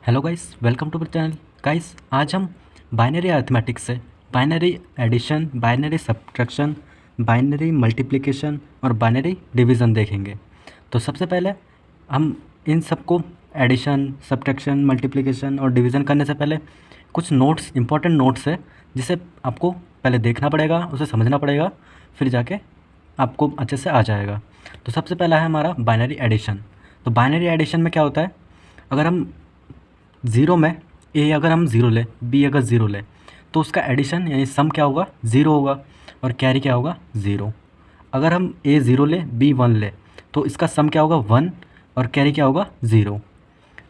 Hello guys, welcome to our channel. Guys, आज हम binary arithmetics से binary addition, binary subtraction, binary multiplication और binary division देखेंगे। तो सबसे पहले हम इन सबको एडिशन, सब्ट्रैक्शन, मल्टीप्लिकेशन और डिवीज़न करने से पहले कुछ नोट्स, इंपॉर्टेंट नोट्स है जिसे आपको पहले देखना पड़ेगा, उसे समझना पड़ेगा, फिर जाके आपको अच्छे से आ जाएगा। तो सबसे पहला है हमारा बाइनरी एडिशन। तो बाइनरी एडिशन में क्या होता है, अगर हम ज़ीरो में ए अगर हम ज़ीरो ले, बी अगर ज़ीरो ले, तो उसका एडिशन यानी सम क्या होगा, ज़ीरो होगा और कैरी क्या होगा, ज़ीरो। अगर हम ए ज़ीरो ले, बी वन ले, तो इसका सम क्या होगा, वन और कैरी क्या होगा, ज़ीरो।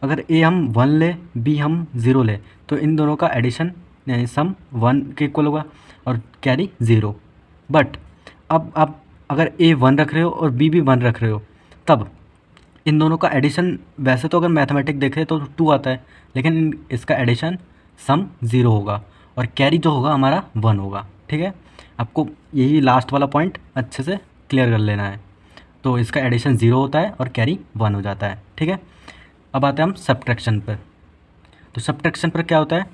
अगर ए हम वन ले, बी हम ज़ीरो ले, तो इन दोनों का एडिशन यानी सम वन के इक्वल होगा और कैरी ज़ीरो। बट अब आप अगर ए वन रख रहे हो और बी भी वन रख रहे हो, तब इन दोनों का एडिशन, वैसे तो अगर मैथमेटिक देखें तो टू आता है, लेकिन इसका एडिशन सम ज़ीरो होगा और कैरी जो होगा हमारा वन होगा। ठीक है, आपको यही लास्ट वाला पॉइंट अच्छे से क्लियर कर लेना है। तो इसका एडिशन ज़ीरो होता है और कैरी वन हो जाता है। ठीक है, अब आते हैं हम सब्ट्रैक्शन पर। तो सब्ट्रैक्शन पर क्या होता है,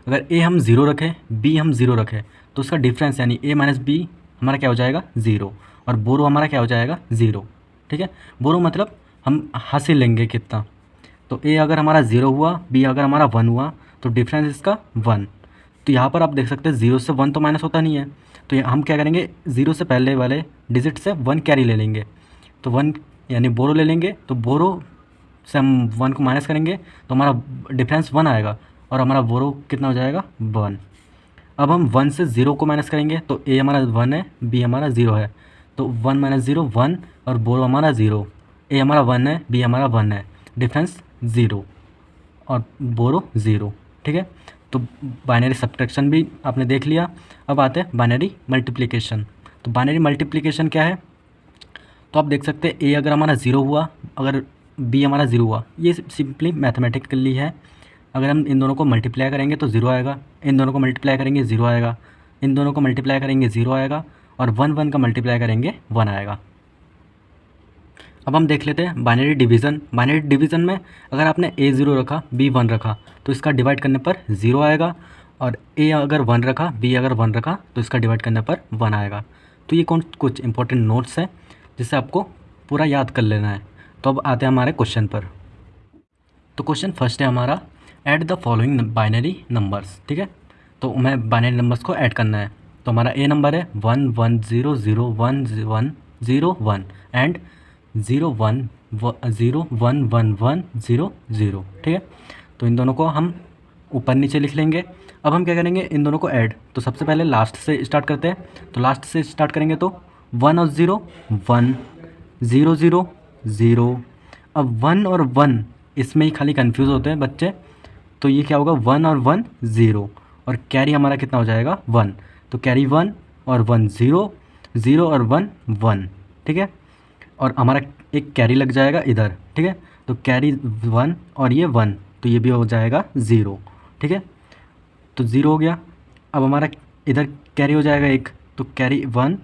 अगर ए हम ज़ीरो रखें, बी हम ज़ीरो रखें, तो उसका डिफरेंस यानी ए माइनस बी हमारा क्या हो जाएगा, ज़ीरो, और बोरो हमारा क्या हो जाएगा, ज़ीरो। ठीक है, बोरो मतलब हम हासिल लेंगे कितना। तो ए अगर हमारा ज़ीरो हुआ, बी अगर हमारा वन हुआ, तो डिफरेंस इसका वन। तो यहाँ पर आप देख सकते हैं ज़ीरो से वन तो माइनस होता नहीं है, तो हम क्या करेंगे, ज़ीरो से पहले वाले डिजिट से वन कैरी ले लेंगे। तो वन यानी बोरो ले लेंगे, तो बोरो से हम वन को माइनस करेंगे तो हमारा डिफरेंस वन आएगा और हमारा बोरो कितना हो जाएगा, वन। अब हम वन से ज़ीरो को माइनस करेंगे, तो ए हमारा वन है, बी हमारा ज़ीरो है, तो वन माइनस ज़ीरो वन और बोरो हमारा ज़ीरो। ए हमारा वन है, बी हमारा वन है, डिफरेंस ज़ीरो और बोरो ज़ीरो। ठीक है, तो बाइनरी सब्ट्रैक्शन भी आपने देख लिया। अब आते हैं बाइनरी मल्टीप्लिकेशन। तो बाइनरी मल्टीप्लिकेशन क्या है, तो आप देख सकते हैं ए अगर हमारा ज़ीरो हुआ, अगर बी हमारा ज़ीरो हुआ, ये सिंपली मैथमेटिकली है। अगर हम इन दोनों को मल्टीप्लाई करेंगे तो ज़ीरो आएगा, इन दोनों को मल्टीप्लाई करेंगे ज़ीरो आएगा, इन दोनों को मल्टीप्लाई करेंगे ज़ीरो आएगा, और वन वन का मल्टीप्लाई करेंगे वन आएगा। अब हम देख लेते हैं बाइनरी डिवीज़न। बाइनरी डिवीज़न में अगर आपने ए ज़ीरो रखा, बी वन रखा, तो इसका डिवाइड करने पर ज़ीरो आएगा, और ए अगर वन रखा, बी अगर वन रखा, तो इसका डिवाइड करने पर वन आएगा। तो ये कुछ इंपॉर्टेंट नोट्स हैं जिसे आपको पूरा याद कर लेना है। तो अब आते हैं हमारे क्वेश्चन पर। तो क्वेश्चन फर्स्ट है हमारा, add the following binary numbers. ठीक है, तो हमें बाइनरी नंबर्स को ऐड करना है। तो हमारा ए नंबर है 1 1 0 0 1 1 0 1 एंड 0 1 0 1 1 1 0 0। ठीक है, तो इन दोनों को हम ऊपर नीचे लिख लेंगे। अब हम क्या करेंगे, इन दोनों को ऐड। तो सबसे पहले लास्ट से स्टार्ट करते हैं। तो लास्ट से स्टार्ट करेंगे तो 1 और 0 1, 0 0 0। अब 1 और 1 इसमें ही खाली कंफ्यूज होते हैं बच्चे। तो ये क्या होगा, 1 और 1 0, और कैरी हमारा कितना हो जाएगा, 1। तो कैरी 1 और 1 0, 0 और 1 1। ठीक है, और हमारा एक कैरी लग जाएगा इधर। ठीक है, तो कैरी 1 और ये 1, तो ये भी हो जाएगा 0। ठीक है, तो 0 हो गया। अब हमारा इधर कैरी हो जाएगा एक, तो कैरी 1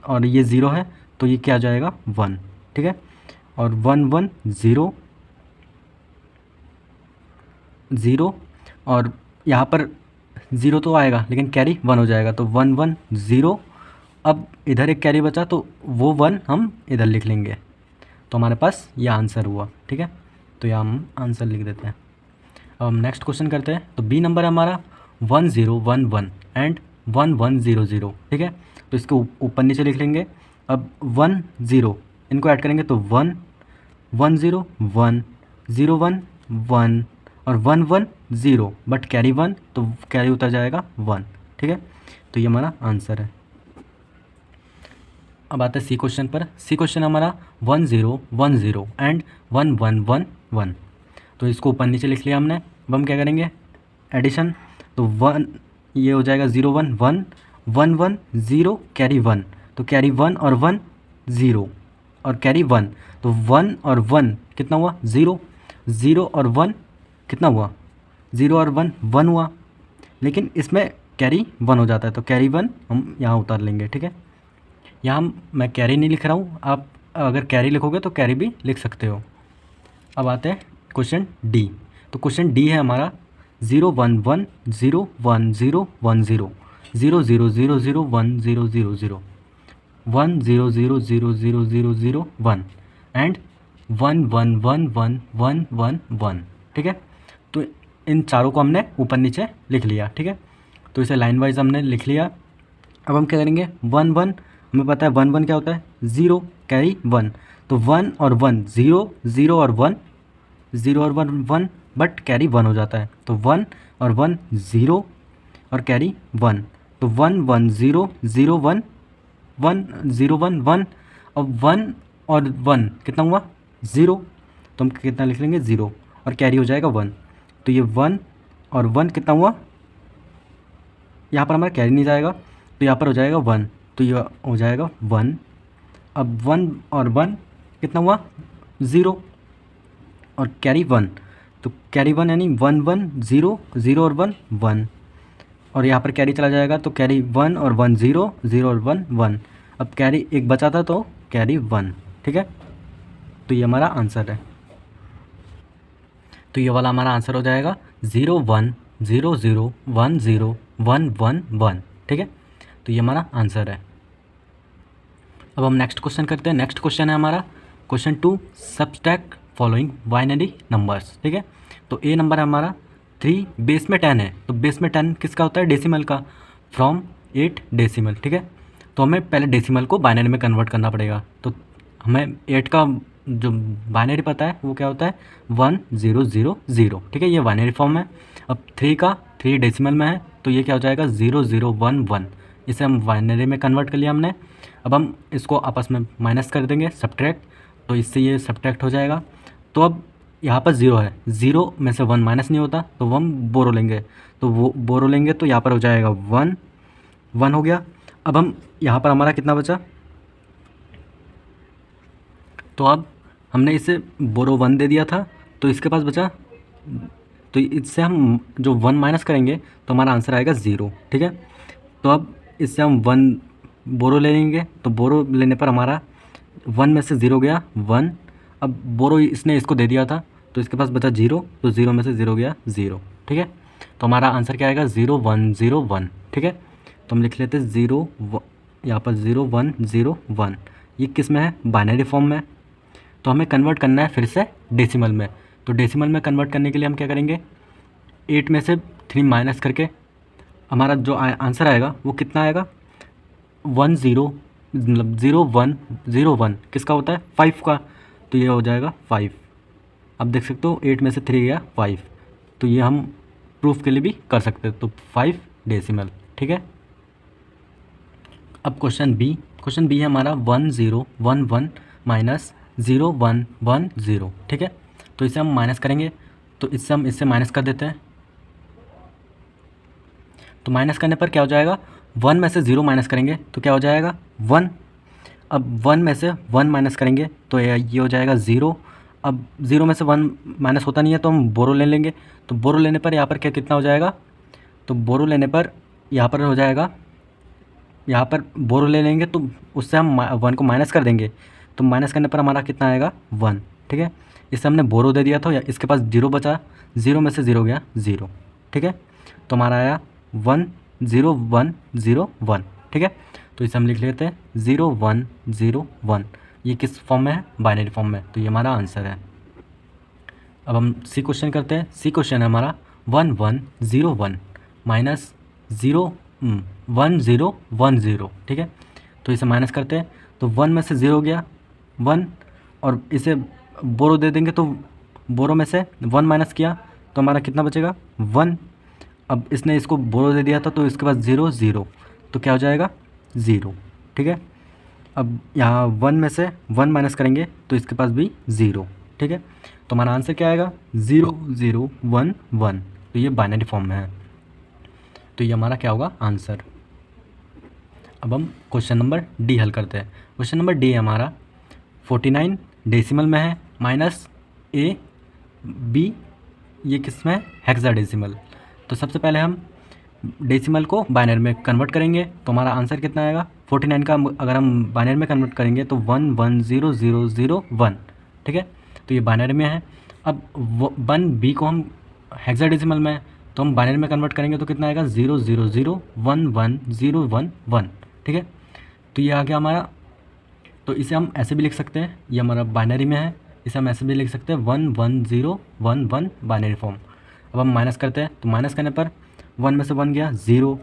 और ये 0 है, तो ये क्या हो जाएगा, 1। ठीक है, और 1 1 0 0, और यहाँ पर 0 तो आएगा लेकिन कैरी 1 हो जाएगा, तो 1 1 0। अब इधर एक कैरी बचा, तो वो 1 हम इधर लिख लेंगे, तो हमारे पास यह आंसर हुआ। ठीक है, तो यहाँ हम आंसर लिख देते हैं। अब हम नेक्स्ट क्वेश्चन करते हैं। तो बी नंबर है हमारा 1 0 1 1 एंड 1 1 0 0। ठीक है, तो इसको ऊपर नीचे लिख लेंगे। अब 1 0 इनको ऐड करेंगे, तो 1 1 0 1 0 1 1 और 1 1 0, बट कैरी 1, तो कैरी उतर जाएगा 1। ठीक है, तो ये हमारा आंसर है। अब आते हैं सी क्वेश्चन पर। सी क्वेश्चन हमारा 1 0 1 0 एंड 1 1 1 1। तो इसको ऊपर नीचे लिख लिया हमने। अब हम क्या करेंगे, एडिशन। तो 1 ये हो जाएगा 0 1 1 1 1 0 कैरी 1, तो कैरी 1 और 1 0 और कैरी 1, तो 1 और 1 कितना हुआ, 0। 0 और 1 कितना हुआ, 0 और 1 1 हुआ, लेकिन इसमें कैरी 1 हो जाता है, तो कैरी 1 हम यहाँ उतार लेंगे। ठीक है, यहाँ मैं कैरी नहीं लिख रहा हूँ, आप अगर कैरी लिखोगे तो कैरी भी लिख सकते हो। अब आते हैं क्वेश्चन डी। तो क्वेश्चन डी है हमारा 011010100 000001000 100000001 एंड 111111, ठीक है। तो इन चारों को हमने ऊपर नीचे लिख लिया, ठीक है। तो इसे लाइन वाइज हमने लिख लिया। अब हम क्या करेंगे, 1 1, हमें पता है 1 1 क्या होता है, 0 कैरी 1, तो 1 और 1 0, 0 और 1 0 और 1 1, बट कैरी 1 हो जाता है, तो 1 और 1 0 और कैरी 1, तो 1 1 0 0 1 1 0 1 1, अब 1 और 1 कितना हुआ 0, तो हम कितना लिख लेंगे 0 और कैरी हो जाएगा 1, तो ये 1 और 1 कितना हुआ, यहाँ पर हमारा कैरी नहीं जाएगा, तो यहाँ पर हो जाएगा 1, तो ये हो जाएगा 1, अब 1 और 1 कितना हुआ 0 और कैरी 1, तो कैरी 1 यानी 1 1 0 0 और 1 1, और यहाँ पर कैरी चला जाएगा, तो कैरी 1 और 1 0 0 और 1 1, अब कैरी एक बचा था तो कैरी 1, ठीक है। तो ये हमारा आंसर है, तो ये वाला हमारा आंसर हो जाएगा 0 1 0 0 1 0 1 1 1, ठीक है। तो ये हमारा आंसर है। अब हम नेक्स्ट क्वेश्चन करते हैं। नेक्स्ट क्वेश्चन है हमारा question 2, subtract following binary numbers, ठीक है। तो ए नंबर है हमारा 3, बेस में 10 है, तो बेस में 10 किसका होता है, डेसिमल का, फ्रॉम 8 डेसिमल, ठीक है। तो हमें पहले डेसिमल को बाइनरी में कन्वर्ट करना पड़ेगा, तो हमें 8 का जो बाइनरी पता है वो क्या होता है 1 0 0 0, ठीक है, ये बाइनरी फॉर्म है। अब 3 डेसिमल में है, तो ये क्या हो जाएगा 0 0 1 1, इसे हम बाइनरी में कन्वर्ट कर लिया हमने। अब हम इसको आपस में माइनस कर देंगे, सब्ट्रैक्ट, तो इससे ये सब्ट्रैक्ट हो जाएगा। तो अब यहाँ पर 0 है, 0 में से 1 माइनस नहीं होता, तो हम बोरो लेंगे, तो वो बोरो लेंगे तो यहाँ पर हो जाएगा 1 1 हो गया। अब हम यहाँ पर हमारा कितना बचा, तो अब हमने इसे बोरो 1 दे दिया था, तो इसके पास बचा, तो इससे हम जो 1 माइनस करेंगे तो हमारा आंसर आएगा 0, ठीक है। तो अब इससे हम 1 बोरो ले लेंगे, तो बोरो लेने पर हमारा 1 में से 0 गया 1, अब बोरो इसने इसको दे दिया था, तो इसके पास बचा 0, तो 0 में से 0 गया 0, ठीक है। तो हमारा आंसर क्या आएगा 0 1 0 1, ठीक है। तो हम लिख लेते 0 यहाँ पर 0 1 0 1, ये किस में है, बाइनरी फॉर्म में। तो हमें कन्वर्ट करना है फिर से डेसिमल में, तो डेसिमल में कन्वर्ट करने के लिए हम क्या करेंगे, 8 में से 3 माइनस करके हमारा जो आंसर आएगा वो कितना आएगा 1 0 मतलब 0 1 0 1 किसका होता है 5 का, तो ये हो जाएगा 5। अब देख सकते हो 8 में से 3 गया 5, तो ये हम प्रूफ के लिए भी कर सकते हैं, तो 5 डेसिमल, ठीक है। अब क्वेश्चन बी है हमारा 1 0 1 1 माइनस 0 1 1 0, ठीक है। तो इसे हम माइनस करेंगे, तो इससे हम इससे माइनस कर देते हैं, तो माइनस करने पर क्या हो जाएगा 1 में से 0 माइनस करेंगे तो क्या हो जाएगा 1, अब 1 में से 1 माइनस करेंगे तो ये हो जाएगा 0, अब 0 में से 1 माइनस होता नहीं है, तो हम बोरो ले लेंगे, तो बोरो लेने पर यहाँ पर क्या कितना हो जाएगा, तो बोरो लेने पर यहाँ पर हो जाएगा, यहाँ पर बोरो ले लेंगे तो उससे हम 1 को माइनस कर देंगे, तो माइनस करने पर हमारा कितना आएगा 1, ठीक है। इससे हमने बोरो दे दिया था, या इसके पास 0 बचा, 0 में से 0 गया 0, ठीक है। तो हमारा आया 1 0 1 0 1, ठीक है। तो इसे हम लिख लेते हैं 0 1 0 1, ये किस फॉर्म में है, बाइनरी फॉर्म में, तो ये हमारा आंसर है। अब हम सी क्वेश्चन करते हैं। सी क्वेश्चन है हमारा 1 1 0 1 माइनस 0 1 0 1 0, ठीक है। तो इसे माइनस करते हैं, तो 1 में से 0 गया 1, और इसे बोरो दे देंगे, तो बोरो में से 1 माइनस किया तो हमारा कितना बचेगा 1, अब इसने इसको बोरो दे दिया था, तो इसके पास 0 0, तो क्या हो जाएगा 0, ठीक है। अब यहाँ 1 में से 1 माइनस करेंगे तो इसके पास भी 0, ठीक है। तो हमारा आंसर क्या आएगा 0 0 1 1, तो ये बाइनरी फॉर्म में है, तो ये हमारा क्या होगा आंसर। अब हम क्वेश्चन नंबर डी हल करते हैं। क्वेश्चन नंबर डी हमारा 49 डेसिमल में है, माइनस ए बी ये किस में है, हेक्साडेसिमल। तो सबसे पहले हम डेसिमल को बाइनरी में कन्वर्ट करेंगे, तो हमारा आंसर कितना आएगा 49 का अगर हम बाइनरी में कन्वर्ट करेंगे तो 1 1 0 0 0 1, ठीक है। तो ये बाइनरी में है। अब 1b को हम हेक्साडेसिमल में, तो हम बाइनरी में कन्वर्ट करेंगे तो कितना आएगा 000110111, ठीक है। तो ये आ गया हमारा। तो इसे हम ऐसे भी लिख सकते हैं, ये हमारा बाइनरी में है, इसे हम ऐसे भी लिख सकते हैं 11011 बाइनरी फॉर्म। अब हम माइनस करते हैं, तो माइनस करने पर 1 में से 1 गया 0,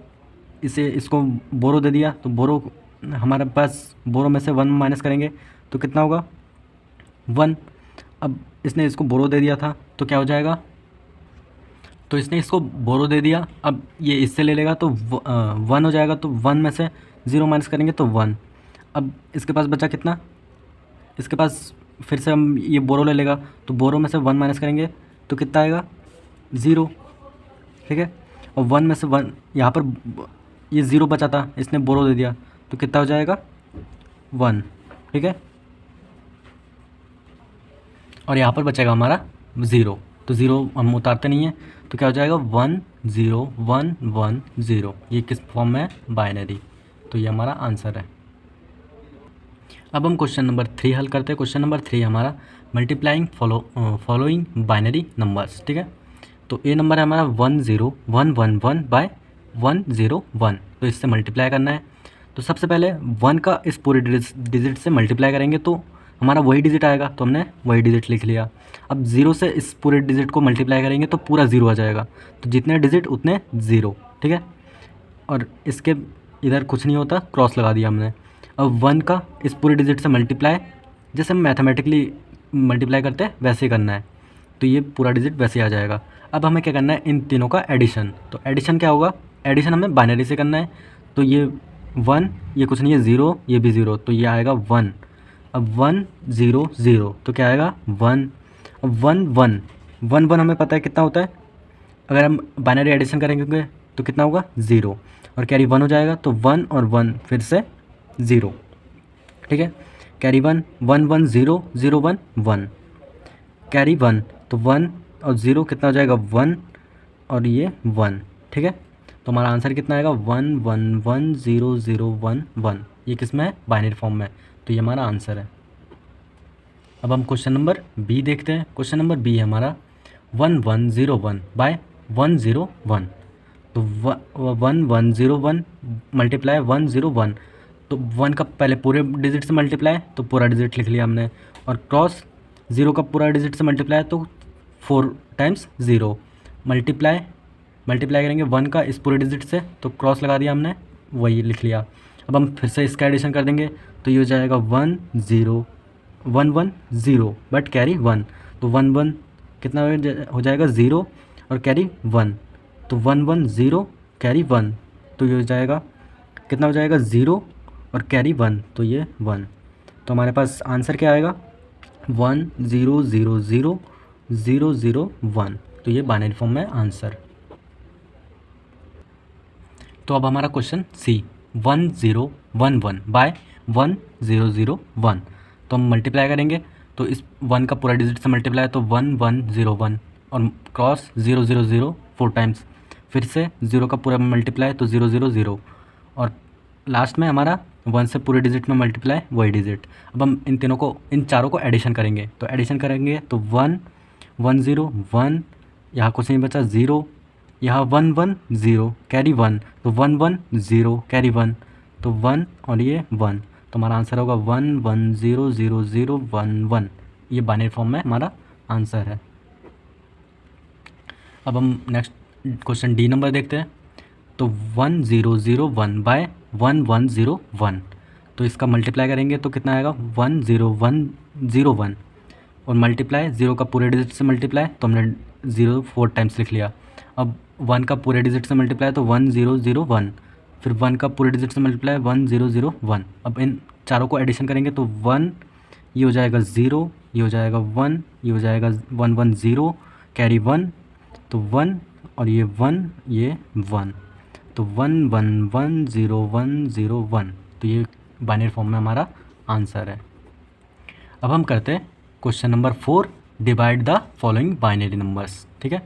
इसे इसको बोरो दे दिया, तो बोरो हमारे पास बोरो में से 1 माइनस करेंगे तो कितना होगा 1। अब इसने इसको बोरो दे दिया था तो क्या हो जाएगा, तो इसने इसको बोरो दे दिया, अब ये इससे ले लेगा तो 1 हो जाएगा, तो 1 में से 0 माइनस करेंगे तो 1। अब इसके पास बचा कितना, इसके पास फिर से हम ये बोरो ले लेगा, तो बोरो में से 1 माइनस करेंगे तो कितना आएगा 0, ठीक है। और 1 में से 1 यहाँ पर ये 0 बचा था, इसने बोरो दे दिया तो कितना हो जाएगा 1, ठीक है। और यहाँ पर बचेगा हमारा 0, तो 0 हम उतारते नहीं हैं, तो क्या हो जाएगा 10110। ये किस फॉर्म में है, बाइनरी। तो ये हमारा आंसर है। अब हम क्वेश्चन नंबर 3 हल करते हैं। क्वेश्चन नंबर 3 हमारा मल्टीप्लाइंग फॉलोइंग बाइनरी नंबर्स, ठीक है। तो ए नंबर है हमारा 10111/101, तो इससे मल्टीप्लाई करना है। तो सबसे पहले 1 का इस पूरे डिजिट से मल्टीप्लाई करेंगे तो हमारा वही डिजिट आएगा, तो हमने वही डिजिट लिख लिया। अब 0 से इस पूरे डिजिट को मल्टीप्लाई करेंगे तो पूरा 0 आ जाएगा, तो जितने डिजिट उतने 0, ठीक है। और इसके इधर कुछ नहीं होता, क्रॉस लगा दिया हमने। अब 1 का इस पूरे डिजिट से मल्टीप्लाई जैसे हम मैथमेटिकली मल्टीप्लाई करते हैं वैसे ही करना है, तो ये पूरा डिजिट वैसे ही आ जाएगा। अब हमें क्या करना है, इन तीनों का एडिशन। तो एडिशन क्या होगा, एडिशन हमें बाइनरी से करना है। तो ये 1, ये कुछ नहीं है 0, ये भी 0, तो ये आएगा 1। अब 1 0 0, तो क्या आएगा 1। अब 1 1 1 1 हमें पता है कितना होता है, अगर हम बाइनरी एडिशन करेंगे तो कितना होगा 0, और कैरी 1 हो जाएगा, तो 1 और 1 फिर से 0, ठीक है। कैरी 1 1 1 0 0 1 1, कैरी 1, तो 1 और 0 कितना हो जाएगा 1, और ये 1, ठीक है। तो हमारा आंसर कितना आएगा 1 1 1 0 0 1 1। ये किस में है, बाइनरी फॉर्म में, तो ये हमारा आंसर है। अब हम क्वेश्चन नंबर बी देखते हैं। क्वेश्चन नंबर बी है हमारा 1101/101, तो 1101 मल्टीप्लाई 101, तो 1 का पहले पूरे डिजिट से मल्टीप्लाई, तो पूरा डिजिट लिख लिया हमने, और क्रॉस 0 का पूरा डिजिट से मल्टीप्लाई, तो 4 टाइम्स 0, मल्टीप्लाई करेंगे 1 का इस पूरे डिजिट से, तो क्रॉस लगा दिया हमने, वही लिख लिया। अब हम फिर से इसका एडिशन कर देंगे, तो ये हो जाएगा 1 0 1 1 0 बट कैरी 1, तो 1 1 कितना हो जाएगा 0 और कैरी 1, तो 1 1 0 कैरी 1, तो ये हो जाएगा कितना हो जाएगा 0 और कैरी 1, तो ये 1। तो हमारे पास आंसर क्या आएगा 1 0 0 0 0 0 1, तो ये बाइनरी फॉर्म में आंसर। तो अब हमारा क्वेश्चन सी 1011/1001, तो हम मल्टीप्लाई करेंगे, तो इस 1 का पूरा डिजिट से मल्टीप्लाई, तो 1101, और क्रॉस 000 4 टाइम्स, फिर से 0 का पूरा मल्टीप्लाई, तो 000, और लास्ट में हमारा 1 से पूरे डिजिट में मल्टीप्लाई वही डिजिट। अब हम इन चारों को एडिशन करेंगे, तो एडिशन करेंगे तो 1 1 0 1, यहाँ कुछ नहीं बचा 0, यहाँ 1 1 0 कैरी 1, तो 1 1 0 कैरी 1, तो 1 और ये 1, तो हमारा आंसर होगा 1 1 0 0 0 1 1। ये बाइनरी फॉर्म में हमारा आंसर है। अब हम नेक्स्ट क्वेश्चन डी नंबर देखते हैं। तो 1001/1101, तो इसका मल्टीप्लाई करेंगे तो कितना आएगा 10101, और मल्टीप्लाई 0 का पूरे डिजिट से मल्टीप्लाई, तो हमने 0 4 टाइम्स लिख लिया। अब 1 का पूरे डिजिट से मल्टीप्लाई, तो 1001, फिर 1 का पूरे डिजिट से मल्टीप्लाई 1001। अब इन चारों को एडिशन करेंगे तो 1 ये हो जाएगा 0, ये हो जाएगा 1, ये हो जाएगा 1 1 0 कैरी 1, तो 1 और ये 1 ये 1, तो 1 1 1 0 1 0 1, तो ये बाइनरी फॉर्म में हमारा आंसर है। अब हम करते हैं question number 4, divide the following binary numbers, ठीक है।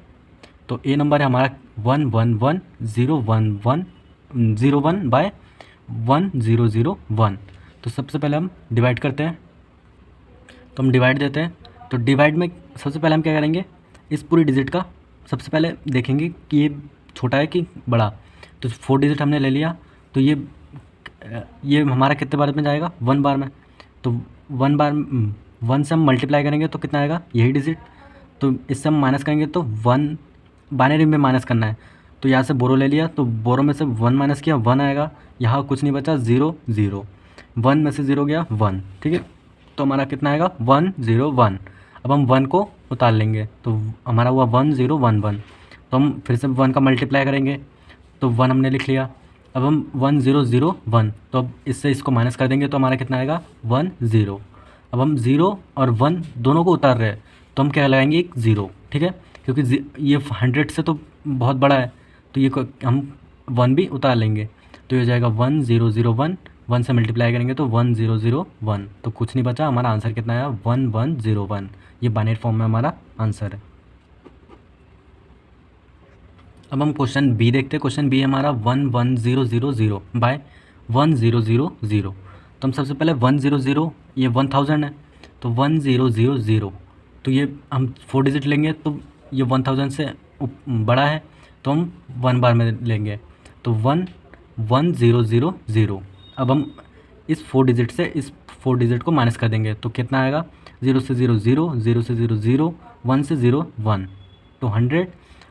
तो ए नंबर है हमारा 111/1001, तो सबसे पहले हम डिवाइड करते हैं, तो हम डिवाइड देते हैं, तो डिवाइड में सबसे पहले हम क्या करेंगे, इस पूरी डिजिट का सबसे पहले देखेंगे कि ये छोटा है कि बड़ा। तो 4 डिजिट हमने ले लिया, तो ये हमारा कितने बार में जाएगा, 1 बार में। तो 1 बार 1 से हम मल्टीप्लाई करेंगे तो कितना आएगा, यही डिजिट। तो इससे हम माइनस करेंगे तो 1 बाइनरी में माइनस करना है, तो यहाँ से बोरो ले लिया, तो बोरो में से 1 माइनस किया, 1 आएगा। यहाँ कुछ नहीं बचा, 0 0, 1 में से 0 गया 1, ठीक है। तो हमारा कितना आएगा, 1 0 1। अब हम 1 को उतार लेंगे, तो हमारा हुआ 1 0 1 1। तो हम फिर से 1 का मल्टीप्लाई करेंगे, तो 1 हमने लिख लिया। अब हम 1 0 0 1, तो अब इससे इसको माइनस कर देंगे, तो हमारा कितना आएगा, 1 0। अब हम 0 और 1 दोनों को उतार रहे हैं, तो हम क्या लगाएंगे, एक 0, ठीक है, क्योंकि ये 100 से तो बहुत बड़ा है, तो ये हम 1 भी उतार लेंगे। तो ये हो जाएगा 1 0 0 1, 1 से मल्टीप्लाई करेंगे तो 1 0 0 1, तो कुछ नहीं बचा, हमारा आंसर कितना आया, 1 1 0 1। ये बाइनरी फॉर्म में हमारा आंसर है। अब हम क्वेश्चन बी देखते हैं। क्वेश्चन बी हमारा 1 1 0 0 0 बाय 1 0 0 0। तो हम सबसे पहले 1 0 0, ये 1000 है, तो 1 0 0 0, तो ये हम 4 डिजिट लेंगे, तो ये 1000 से बड़ा है, तो हम 1 बार में लेंगे, तो 1 1 0 0 0। अब हम इस 4 डिजिट से इस 4 डिजिट को माइनस कर देंगे, तो कितना आएगा, 0 से 0 0, 0 से 0 0, 1 से 0 1, तो 100।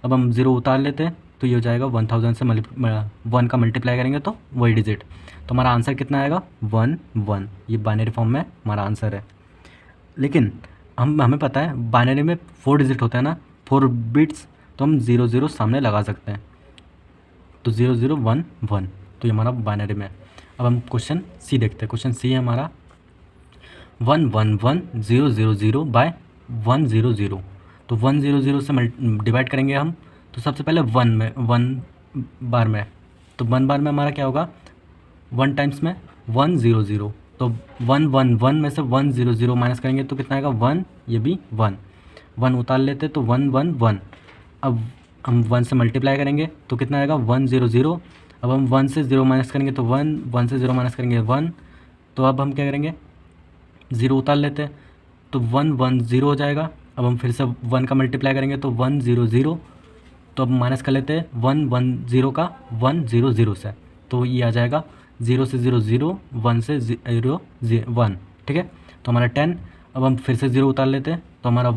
अब हम 0 उतार लेते हैं, तो ये हो जाएगा 1000 से 1 का मल्टीप्लाई करेंगे तो वही डिजिट, तो हमारा आंसर कितना आएगा, 1 1। ये बाइनरी फॉर्म में हमारा आंसर है। लेकिन हमें पता है बाइनरी में 4 डिजिट होता है ना, 4 बिट्स, तो हम 0 0 सामने लगा सकते हैं, तो 0 0 1 1, तो ये हमारा बाइनरी में। अब हम क्वेश्चन सी देखते हैं। क्वेश्चन सी है हमारा 1 1 1 0 0 0 बाय 1 0 0। तो 1 0 0 से डिवाइड करेंगे हम, तो सबसे पहले 1 बार में, तो 1 बार में हमारा क्या होगा, 1 टाइम्स में 1 0 0, तो 1 1 1 में से 1 0 0 माइनस करेंगे तो कितना आएगा, 1, ये भी 1 उतार लेते, तो 1 1 1। अब हम 1 से मल्टीप्लाई करेंगे तो कितना आएगा, 1 0 0। अब हम 1 से 0 माइनस करेंगे तो 1 से 0 माइनस करेंगे 1, तो अब हम क्या करेंगे, 0 उतार लेते हैं, तो 1 1 0 हो जाएगा। अब हम फिर से 1 का मल्टीप्लाई करेंगे तो 1 0 0, तो अब माइनस कर लेते हैं 1 1 0 का 1 0 0 से, तो ये आ जाएगा 0 से 0 0, 1 से 0 1, ठीक है, तो हमारा 10। अब हम फिर से 0 उतार लेते हैं, तो हमारा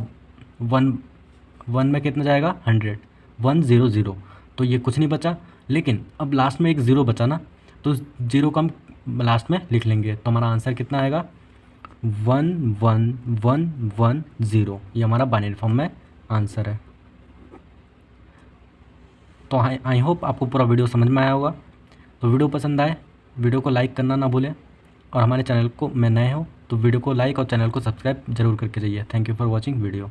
1 में कितना जाएगा, 100, 1 0 0, तो ये कुछ नहीं बचा। लेकिन अब लास्ट में एक 0 बचा ना, तो 0 को हम लास्ट में लिख लेंगे, तो हमारा आंसर कितना आएगा, 1 1 1 1 0। ये हमारा बाइनरी फॉर्म में आंसर है। तो आई होप आपको पूरा वीडियो समझ में आया होगा। तो वीडियो पसंद आए, वीडियो को लाइक करना ना भूलें, और हमारे चैनल को में नए हो तो वीडियो को लाइक और चैनल को सब्सक्राइब जरूर करके जाइए। Thank you for watching video.